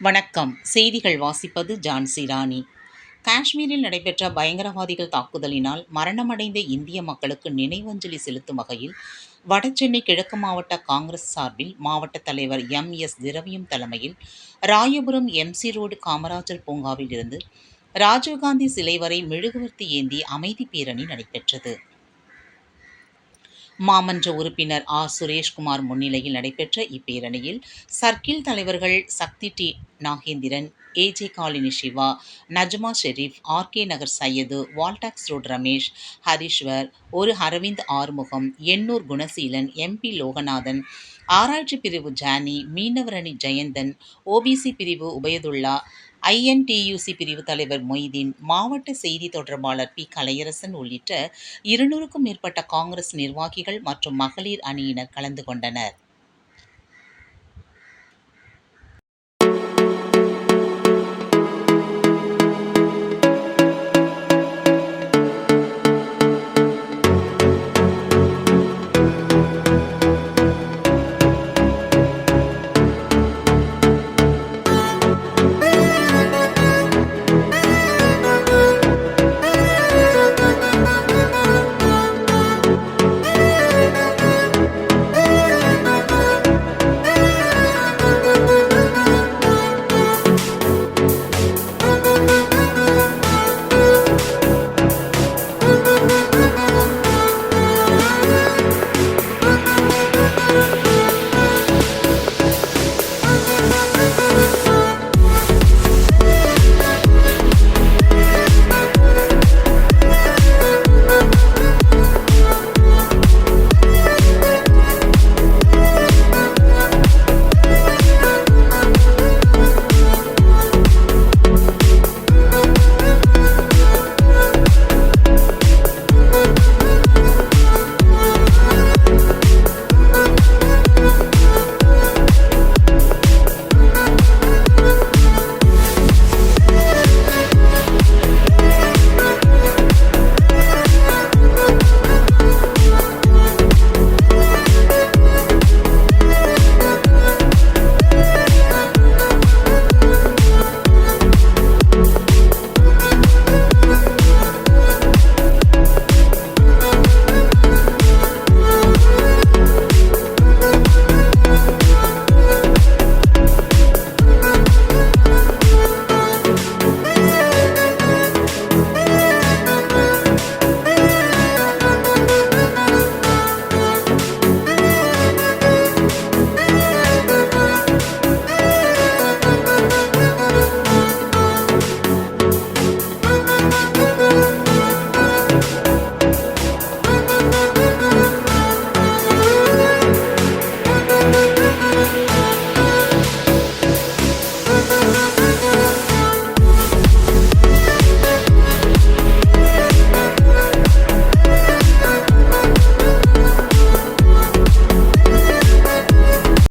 வணக்கம். செய்திகள் வாசிப்பது ஜான்சி ராணி. காஷ்மீரில் நடைபெற்ற பயங்கரவாதிகள் தாக்குதலினால் மரணமடைந்த இந்திய மக்களுக்கு நினைவஞ்சலி செலுத்தும் வகையில் வடசென்னை கிழக்கு மாவட்ட காங்கிரஸ் சார்பில் மாவட்ட தலைவர் எம்.எஸ். திரவியம் தலைமையில் ராயபுரம் எம்.சி. ரோடு காமராஜர் பூங்காவில் இருந்து ராஜீவ்காந்தி சிலை வரை மெழுகுவர்த்தி ஏந்தி அமைதி பேரணி நடைபெற்றது. மாமன்ற உறுப்பினர் சுரேஷ்குமார் முன்னிலையில் நடைபெற்ற இப்பேரணியில் சர்க்கிள் தலைவர்கள் Sakthi D. Nagendran, A J. Colony Siva, Najma Sherif, R K. Nagar Syed, Walltax road Ramesh, Hariswar, ஒரு அரவிந்த் ஆறுமுகம், எண்ணூர் குணசீலன், எம்.பி. லோகநாதன், ஆராய்ச்சி பிரிவு ஜானி, மீனவர் அணி ஜெயந்தன், ஓ.பி.சி. பிரிவு உபயதுல்லா, ஐ.என்.டி.யு.சி. பிரிவு தலைவர் மொய்தீன், மாவட்ட செய்தி தொடர்பாளர் பி. கலையரசன் உள்ளிட்ட 200க்கும் மேற்பட்ட காங்கிரஸ் நிர்வாகிகள் மற்றும் மகளிர் அணியினர் கலந்து கொண்டனர்.